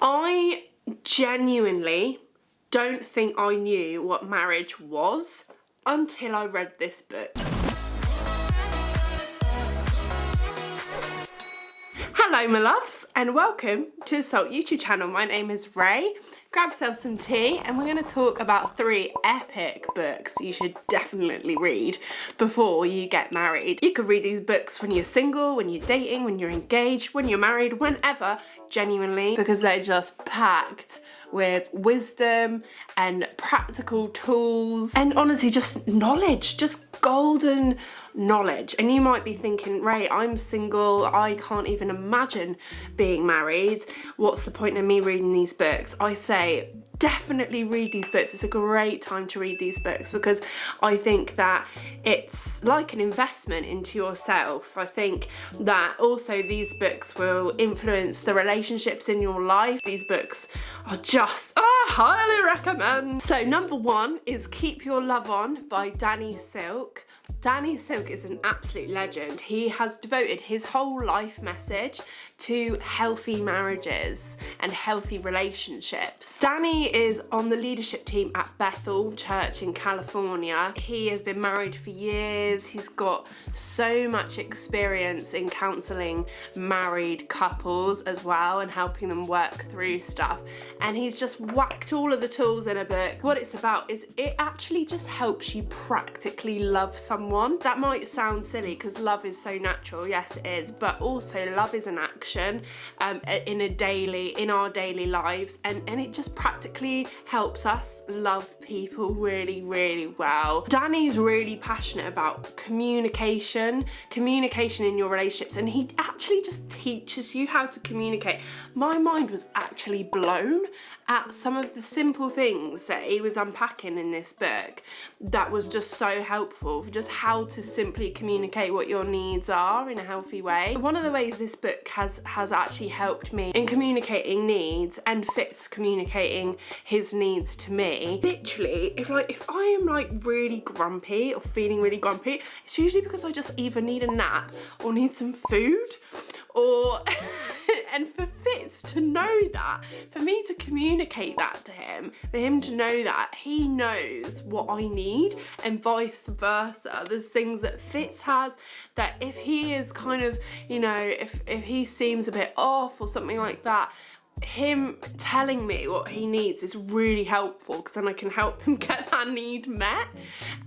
I genuinely don't think I knew what marriage was until I read this book. Hello my loves and welcome to the Salt YouTube channel. My name is Ray. Grab yourself some tea and we're going to talk about 3 epic books you should definitely read before you get married. You could read these books when you're single, when you're dating, when you're engaged, when you're married, whenever, genuinely, because they're just packed with wisdom and practical tools and honestly just knowledge, just golden knowledge. And you might be thinking, Ray, I'm single, I can't even imagine being married. What's the point of me reading these books? I say definitely read these books. It's a great time to read these books because I think that it's like an investment into yourself. I think that also these books will influence the relationships in your life. These books are just, highly recommend. So number 1 is Keep Your Love On by Danny Silk. Danny Silk is an absolute legend. He has devoted his whole life message to healthy marriages and healthy relationships. Danny is on the leadership team at Bethel Church in California. He has been married for years. He's got so much experience in counseling married couples as well and helping them work through stuff. And he's just whacked all of the tools in a book. What it's about is it actually just helps you practically love someone. That might sound silly because love is so natural, yes it is, but also love is an action in our daily lives, and it just practically helps us love people really, really well. Danny's really passionate about communication in your relationships, and he actually just teaches you how to communicate. My mind was actually blown at some of the simple things that he was unpacking in this book that was just so helpful for just how to simply communicate what your needs are in a healthy way. One of the ways this book has actually helped me in communicating needs and Fitz communicating his needs to me. Literally, if I am like really grumpy or feeling really grumpy, it's usually because I just either need a nap or need some food, or and for Fitz to know that, for me to communicate that to him, for him to know that he knows what I need and vice versa. There's things that Fitz has that if he is kind of, you know, if he seems a bit off or something like that, him telling me what he needs is really helpful because then I can help him get that need met.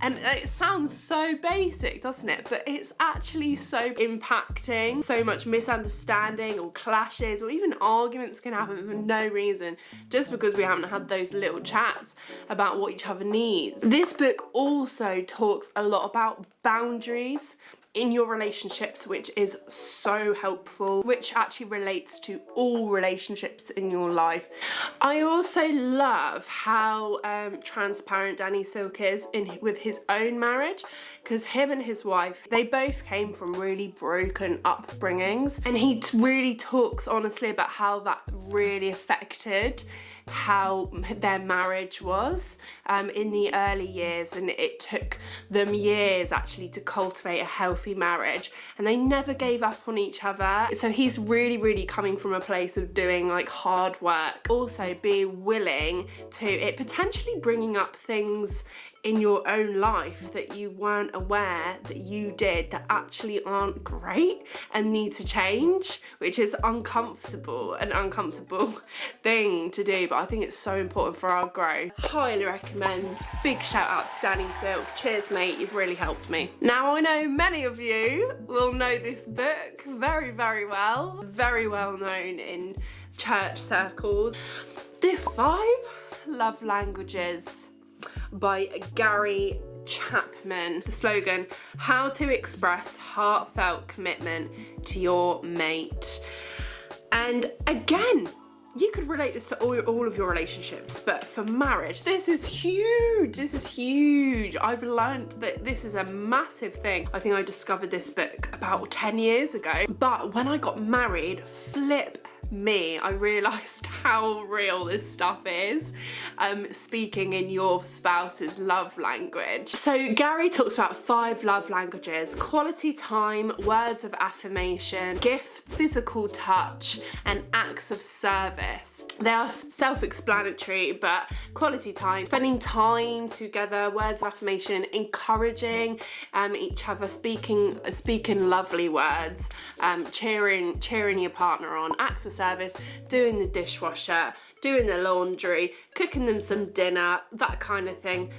And it sounds so basic, doesn't it? But it's actually so impacting. So much misunderstanding or clashes or even arguments can happen for no reason, just because we haven't had those little chats about what each other needs. This book also talks a lot about boundaries in your relationships, which is so helpful, which actually relates to all relationships in your life. I also love how transparent Danny Silk is with his own marriage, because him and his wife, they both came from really broken upbringings, and he really talks honestly about how that really affected how their marriage was in the early years, and it took them years actually to cultivate a healthy marriage, and they never gave up on each other. So he's really coming from a place of doing like hard work, also be willing to it potentially bringing up things in your own life that you weren't aware that you did that actually aren't great and need to change, which is an uncomfortable thing to do, but I think it's so important for our growth. Highly recommend. Big shout out to Danny Silk. Cheers mate, you've really helped me. Now I know many of you will know this book very well, very well known in church circles. The 5 Love Languages by Gary Chapman. The slogan, how to express heartfelt commitment to your mate. And again, you could relate this to all of your relationships, but for marriage, this is huge. This is huge. I've learned that this is a massive thing. I think I discovered this book about 10 years ago, but when I got married, flip me, I realised how real this stuff is, speaking in your spouse's love language. So Gary talks about 5 love languages: quality time, words of affirmation, gifts, physical touch, and acts of service. They are self-explanatory, but quality time, spending time together, words of affirmation, encouraging each other, speaking lovely words, cheering your partner on, acts of service, doing the dishwasher, doing the laundry, cooking them some dinner, that kind of thing.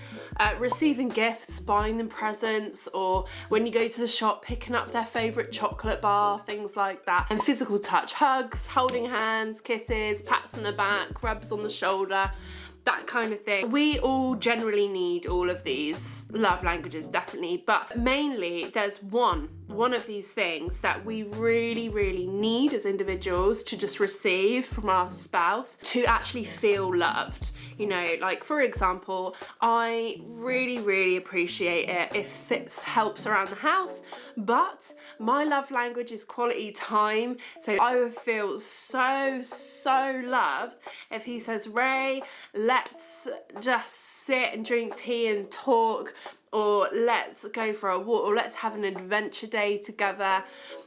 Receiving gifts, buying them presents, or when you go to the shop, picking up their favourite chocolate bar, things like that. And physical touch, hugs, holding hands, kisses, pats on the back, rubs on the shoulder, that kind of thing. We all generally need all of these love languages, definitely, but mainly there's one of these things that we really need as individuals to just receive from our spouse to actually feel loved. You know, like for example, I really appreciate it if it helps around the house, but my love language is quality time. So I would feel so loved if he says, Ray, let's just sit and drink tea and talk, or let's go for a walk, or let's have an adventure day together.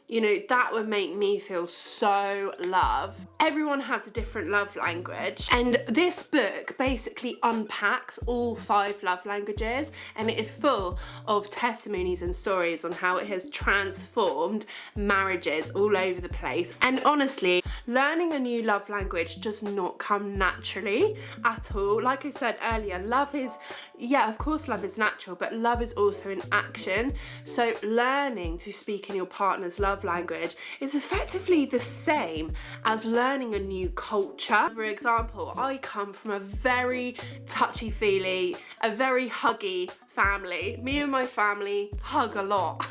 You know, that would make me feel so loved. Everyone has a different love language, and this book basically unpacks all 5 love languages, and it is full of testimonies and stories on how it has transformed marriages all over the place. And honestly, learning a new love language does not come naturally at all. Like I said earlier, love is, yeah, of course love is natural, but love is also an action. So learning to speak in your partner's love language is effectively the same as learning a new culture. For example, I come from a very touchy-feely, a very huggy family. Me and my family hug a lot.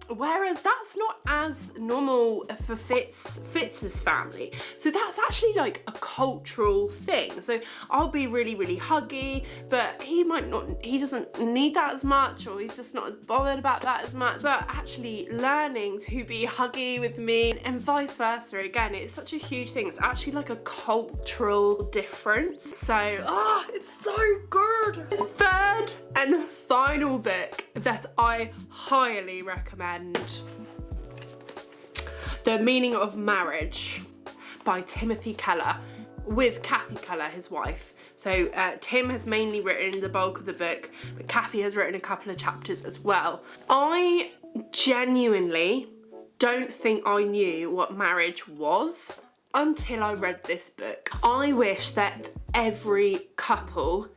Whereas that's not as normal for Fitz's family. So that's actually like a cultural thing. So I'll be really huggy, but he doesn't need that as much, or he's just not as bothered about that as much. But actually learning to be huggy with me and vice versa, again, it's such a huge thing. It's actually like a cultural difference. So, it's so good. The third and final book that I highly recommend, The Meaning of Marriage by Timothy Keller, with Kathy Keller, his wife. So Tim has mainly written the bulk of the book, but Kathy has written a couple of chapters as well. I genuinely don't think I knew what marriage was until I read this book. I wish that every couple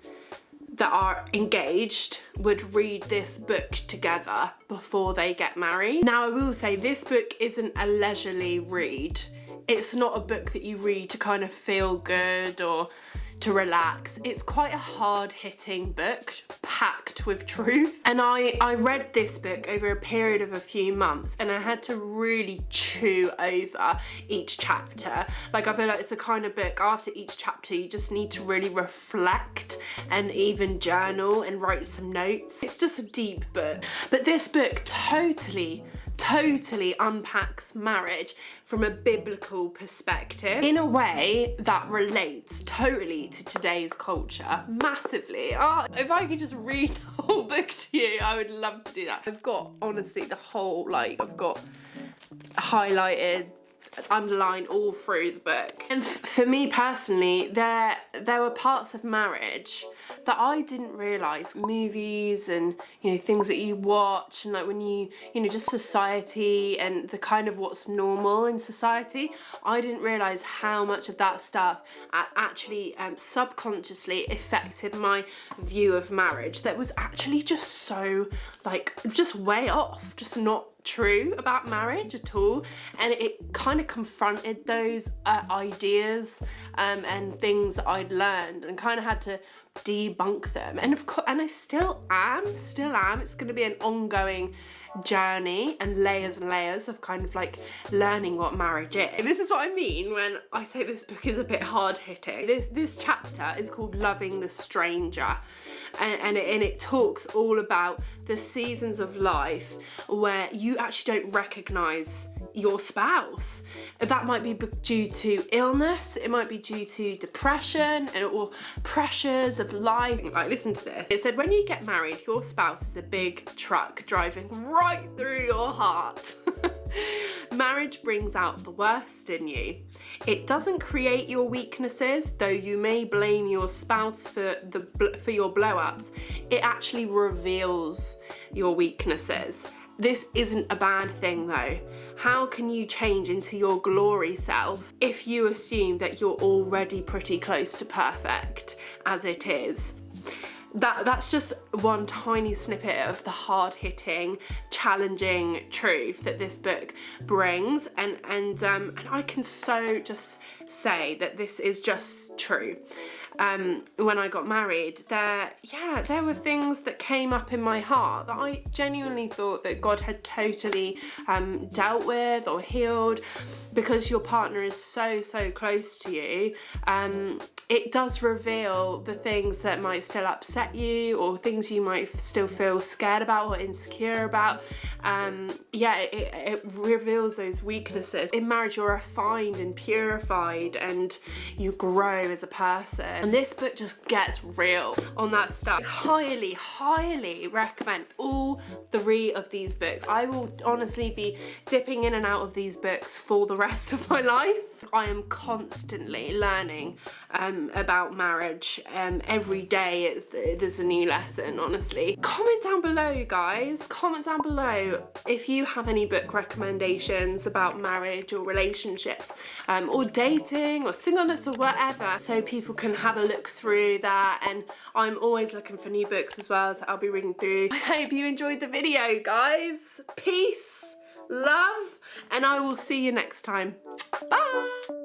that are engaged would read this book together before they get married. Now I will say this book isn't a leisurely read. It's not a book that you read to kind of feel good or to relax. It's quite a hard-hitting book, packed with truth. And I read this book over a period of a few months, and I had to really chew over each chapter. Like, I feel like it's the kind of book, after each chapter, you just need to really reflect and even journal and write some notes. It's just a deep book. But this book totally unpacks marriage from a biblical perspective in a way that relates totally to today's culture, massively. If I could just read the whole book to you, I would love to do that. I've got, honestly, the whole, I've got highlighted, underlined all through the book. And for me personally, there were parts of marriage that I didn't realise. Movies and, things that you watch, and like when you just society and the kind of what's normal in society, I didn't realise how much of that stuff actually subconsciously affected my view of marriage. That was actually just so, just way off, just not true about marriage at all. And it kind of confronted those ideas and things that I'd learned, and kind of had to debunk them. And of course, and I still am. It's going to be an ongoing journey and layers of kind of learning what marriage is. And this is what I mean when I say this book is a bit hard hitting. This chapter is called Loving the Stranger, and it talks all about the seasons of life where you actually don't recognise your spouse. That might be due to illness, it might be due to depression or pressures of life. Like, listen to this. It said, when you get married, your spouse is a big truck driving right through your heart. Marriage brings out the worst in you. It doesn't create your weaknesses, though you may blame your spouse for your blow-ups. It actually reveals your weaknesses. This isn't a bad thing though. How can you change into your glory self if you assume that you're already pretty close to perfect as it is? That's just one tiny snippet of the hard-hitting, challenging truth that this book brings, and I can so just say that this is just true. When I got married, there were things that came up in my heart that I genuinely thought that God had totally dealt with or healed. Because your partner is so close to you, it does reveal the things that might still upset you, or things you might still feel scared about or insecure about. It reveals those weaknesses. In marriage, you're refined and purified and you grow as a person. And this book just gets real on that stuff. I highly recommend all 3 of these books. I will honestly be dipping in and out of these books for the rest of my life. I am constantly learning about marriage. Every day there's a new lesson, honestly. Comment down below, guys. Comment down below if you have any book recommendations about marriage or relationships, or dating or singleness or whatever, so people can have a look through that. And I'm always looking for new books as well, so I'll be reading through. I hope you enjoyed the video, guys. Peace, love, and I will see you next time. Bye.